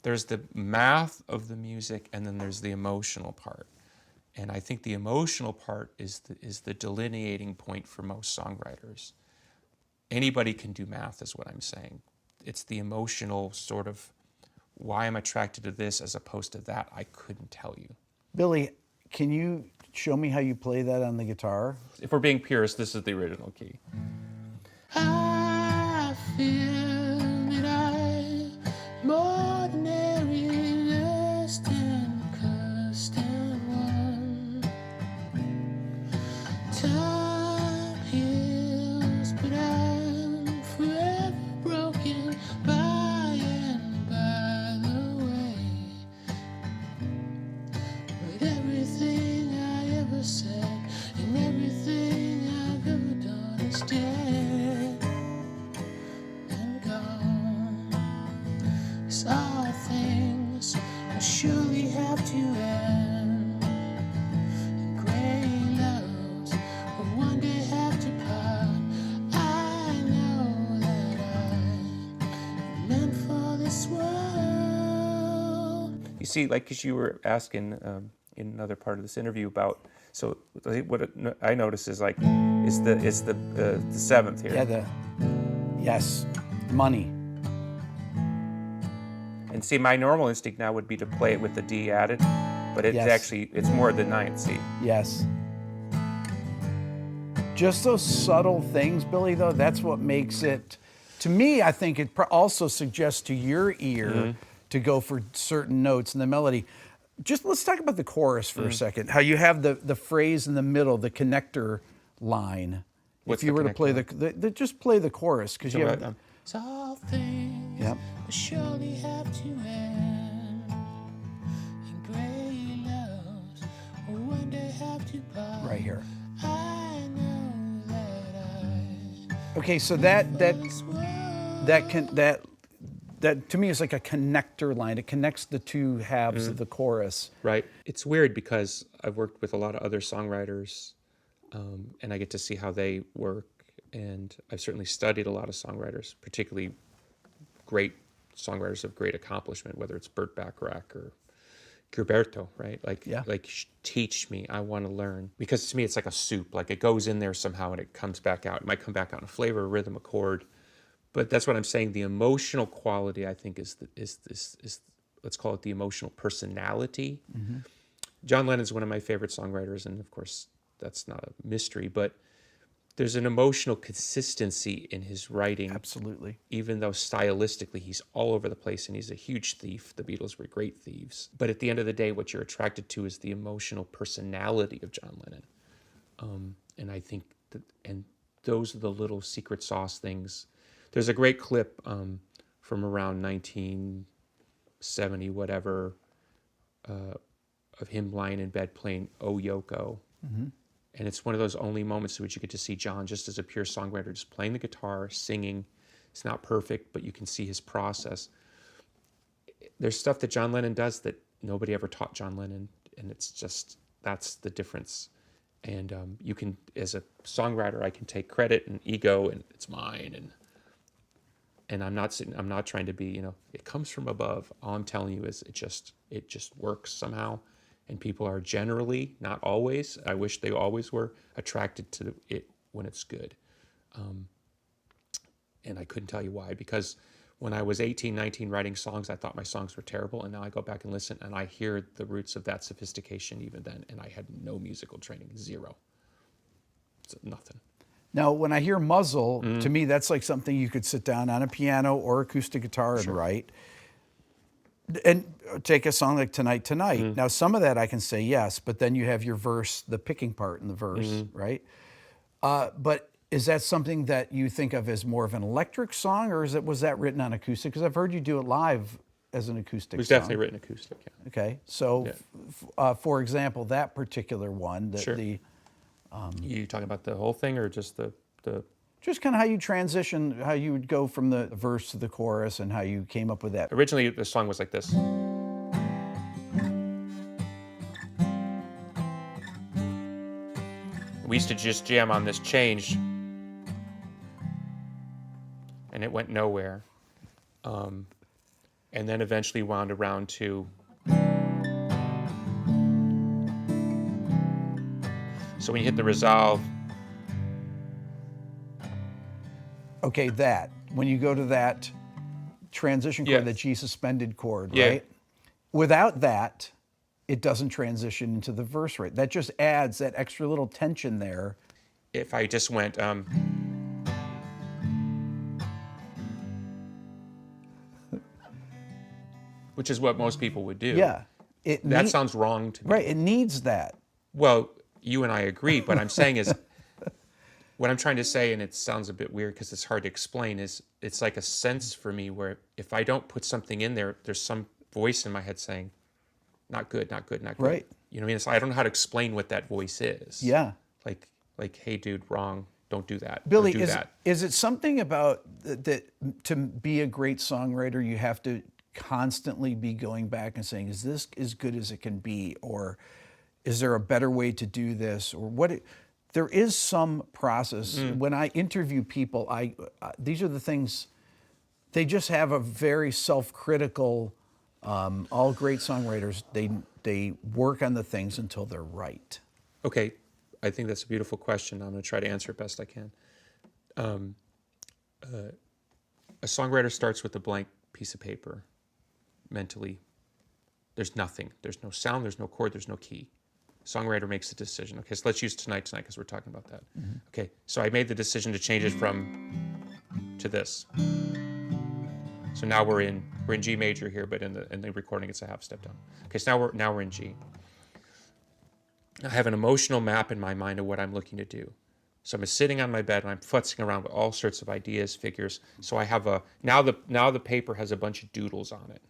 there's the math of the music, and then there's the emotional part. And I think the emotional part is the delineating point for most songwriters. Anybody can do math, is what I'm saying. It's the emotional sort of, why I'm attracted to this as opposed to that, I couldn't tell you. Billy, can you show me how you play that on the guitar? If we're being purist, this is the original key. I feel that I'm ordinary, less than cursed and won. Time heals, but I'm forever broken by and by the way. But everything I ever said and everything I've ever done is dead and gone. 'Cause all things will surely have to end, and gray loves will one day have to part. I know that I'm meant for this world. You see, like, because you were asking in another part of this interview about, so what I notice is like, is the seventh here. Yeah, yes, money. And see, my normal instinct now would be to play it with the D added, but it's Yes. actually, it's more the ninth C. Yes. Just those subtle things, Billy, though, that's what makes it, to me, I think it also suggests to your ear to go for certain notes in the melody. Just let's talk about the chorus for a second. How you have the phrase in the middle, the connector line. What's if you the were to play connector the just play the chorus, because you have. It's all things Yep. will surely have to end, and gray loves will one day have to part. Right here. I know that Okay, so that to me is like a connector line. It connects the two halves of the chorus. Right. It's weird because I've worked with a lot of other songwriters, and I get to see how they work. And I've certainly studied a lot of songwriters, particularly great songwriters of great accomplishment, whether it's Burt Bacharach or Gilberto, right? Like teach me, I want to learn. Because to me, it's like a soup. Like it goes in there somehow and it comes back out. It might come back out in a flavor, a rhythm, a chord. But that's what I'm saying. The emotional quality, I think, is let's call it the emotional personality. Mm-hmm. John Lennon's one of my favorite songwriters, and of course, that's not a mystery. But there's an emotional consistency in his writing. Absolutely. Even though stylistically he's all over the place and he's a huge thief. The Beatles were great thieves. But at the end of the day, what you're attracted to is the emotional personality of John Lennon. And I think and those are the little secret sauce things. There's a great clip from around 1970, whatever, of him lying in bed playing Oh Yoko. Mm-hmm. And it's one of those only moments in which you get to see John just as a pure songwriter, just playing the guitar, singing. It's not perfect, but you can see his process. There's stuff that John Lennon does that nobody ever taught John Lennon, and it's just, that's the difference. And you can, as a songwriter, I can take credit and ego, and it's mine, and I'm not trying to be, it comes from above. All I'm telling you is it just works somehow. And people are generally, not always, I wish they always were, attracted to it when it's good. And I couldn't tell you why, because when I was 18, 19 writing songs, I thought my songs were terrible, and now I go back and listen, and I hear the roots of that sophistication even then, and I had no musical training, zero. It's nothing. Now, when I hear muzzle, to me, that's like something you could sit down on a piano or acoustic guitar and write. And take a song like Tonight. Now, some of that I can say yes, but then you have your verse, the picking part in the verse, right? But is that something that you think of as more of an electric song, or was that written on acoustic? Because I've heard you do it live as an acoustic song. It was definitely written acoustic, yeah. Okay, so for example, that particular one, You talking about the whole thing or just the just kind of how you transition, how you would go from the verse to the chorus, and how you came up with that. Originally, the song was like this. We used to just jam on this change, and it went nowhere. And and then eventually wound around to. So when you hit the resolve, Okay, that. When you go to that transition chord, Yeah. the G suspended chord, Yeah. right? Without that, it doesn't transition into the verse rate. That just adds that extra little tension there. if I just went, which is what most people would do. Yeah. That sounds wrong to me. Right, it needs that. Well, you and I agree, but I'm saying is, what I'm trying to say, and it sounds a bit weird because it's hard to explain, is it's like a sense for me where if I don't put something in there, there's some voice in my head saying, not good, not good, not good. Right. You know what I mean? So I don't know how to explain what that voice is. Yeah. Like, hey, dude, wrong. Don't do that. Billy, or do that. is it something about that to be a great songwriter, you have to constantly be going back and saying, is this as good as it can be? Or is there a better way to do this? Or what? There is some process. When I interview people, these are the things, they just have a very self-critical, all great songwriters, they work on the things until they're right. Okay. I think that's a beautiful question. I'm going to try to answer it best I can. A songwriter starts with a blank piece of paper mentally. There's nothing. There's no sound, there's no chord, there's no key. Songwriter makes a decision. Okay, so let's use tonight because we're talking about that. Mm-hmm. Okay, so I made the decision to change it from to this. So now we're in G major here, but in the recording it's a half step down. Okay, so now we're in G. I have an emotional map in my mind of what I'm looking to do. So I'm sitting on my bed and I'm futzing around with all sorts of ideas, figures. So I have now the paper has a bunch of doodles on it.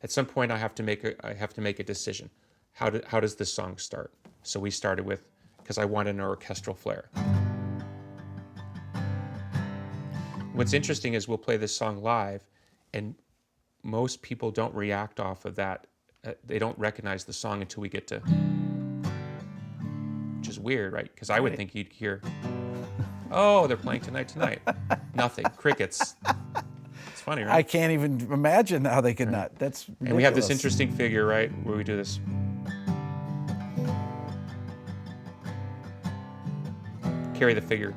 At some point I have to make a decision. How does this song start? So we started with, because I wanted an orchestral flair. What's interesting is we'll play this song live, and most people don't react off of that. They don't recognize the song until we get to, which is weird, right? Because I would think you'd hear, oh, they're playing tonight. Nothing, crickets. It's funny, right? I can't even imagine how they could not. That's ridiculous. And we have this interesting figure, right, where we do this. Carry the figure.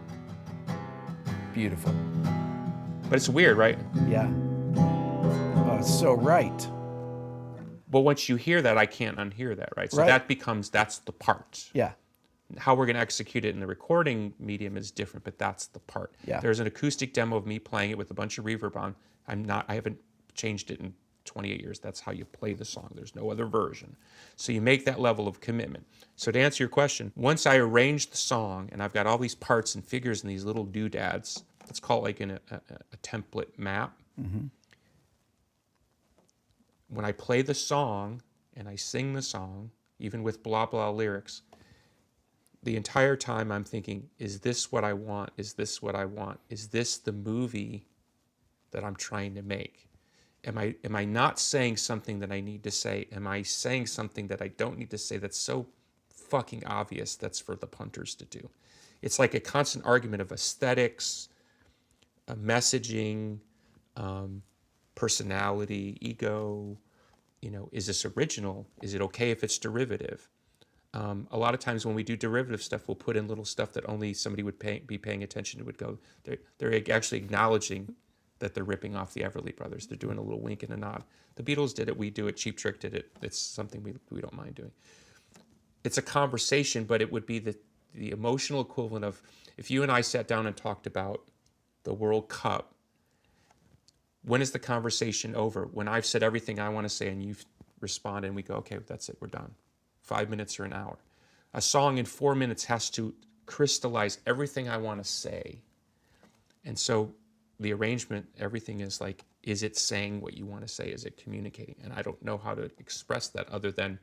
Beautiful. But it's weird, right? Yeah. Oh, it's so right. But once you hear that, I can't unhear that, right? So Right. that's the part. Yeah. How we're going to execute it in the recording medium is different, but that's the part. Yeah. There's an acoustic demo of me playing it with a bunch of reverb on. I haven't changed it in 28 years. That's how you play the song. There's no other version. So you make that level of commitment. So to answer your question, once I arrange the song and I've got all these parts and figures and these little doodads, let's call it like a template map. Mm-hmm. When I play the song and I sing the song, even with blah, blah lyrics, the entire time I'm thinking, is this what I want? Is this what I want? Is this the movie that I'm trying to make? Am I not saying something that I need to say? Am I saying something that I don't need to say that's so fucking obvious that's for the punters to do? It's like a constant argument of aesthetics, messaging, personality, ego. Is this original? Is it okay if it's derivative? A lot of times when we do derivative stuff, we'll put in little stuff that only somebody would be paying attention to would go, they're actually acknowledging that they're ripping off the Everly Brothers. They're doing a little wink and a nod. The Beatles did it, we do it, Cheap Trick did it. It's something we don't mind doing. It's a conversation, but it would be the emotional equivalent of if you and I sat down and talked about the World Cup. When is the conversation over? When I've said everything I want to say and you've responded and we go, okay, that's it, we're done. 5 minutes or an hour. A song in 4 minutes has to crystallize everything I want to say. And so the arrangement, everything is like, is it saying what you want to say? Is it communicating? And I don't know how to express that other than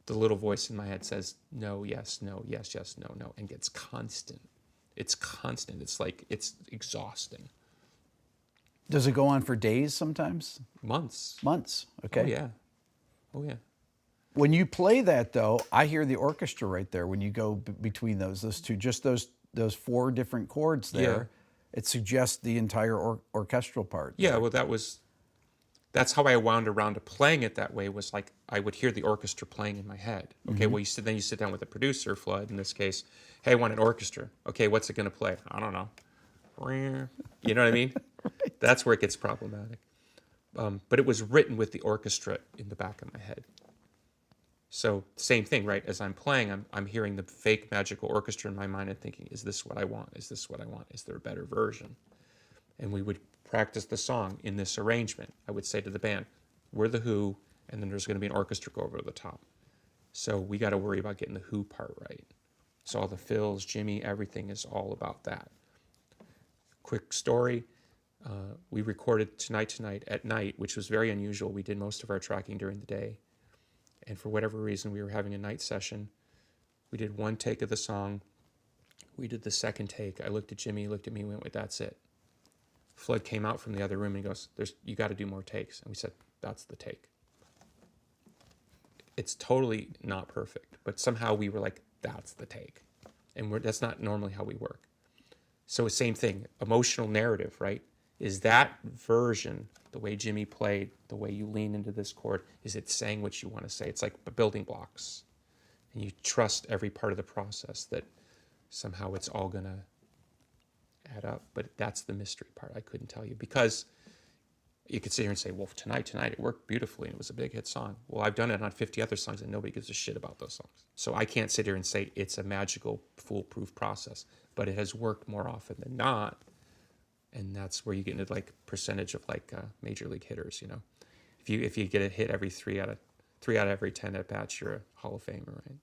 the little voice in my head says, no, yes, no, yes, yes, no, no, and gets constant. It's constant. It's like, it's exhausting. Does it go on for days sometimes? Months. Months. Okay. Oh, yeah. Oh, yeah. When you play that, though, I hear the orchestra right there. When you go between those two, just those four different chords there, Yeah. it suggests the entire orchestral part. Yeah, well, that was that's how I wound around to playing it that way, was like I would hear the orchestra playing in my head. Okay, well, then you sit down with the producer, Flood, in this case. Hey, I want an orchestra. Okay, what's it going to play? I don't know. You know what I mean? That's where it gets problematic. But it was written with the orchestra in the back of my head. So same thing, right? As I'm playing, I'm hearing the fake magical orchestra in my mind and thinking, is this what I want? Is this what I want? Is there a better version? And we would practice the song in this arrangement. I would say to the band, we're the Who, and then there's going to be an orchestra go over the top. So we got to worry about getting the Who part right. So all the fills, Jimmy, everything is all about that. Quick story, we recorded Tonight at night, which was very unusual. We did most of our tracking during the day. And for whatever reason, we were having a night session. We did one take of the song. We did the second take. I looked at Jimmy, he looked at me, went, "Wait, that's it." Flood came out from the other room and he goes, you got to do more takes. And we said, that's the take. It's totally not perfect, but somehow we were like, that's the take. And that's not normally how we work. So same thing, emotional narrative, right? Is that version, the way Jimmy played, the way you lean into this chord, is it saying what you want to say? It's like building blocks. And you trust every part of the process that somehow it's all going to add up. But that's the mystery part. I couldn't tell you, because you could sit here and say, well, tonight, it worked beautifully and it was a big hit song. Well, I've done it on 50 other songs and nobody gives a shit about those songs. So I can't sit here and say it's a magical, foolproof process, but it has worked more often than not. And that's where you get into like percentage of like major league hitters, you know. If you get a hit every three out of every 10 at bats, you're a Hall of Famer, right?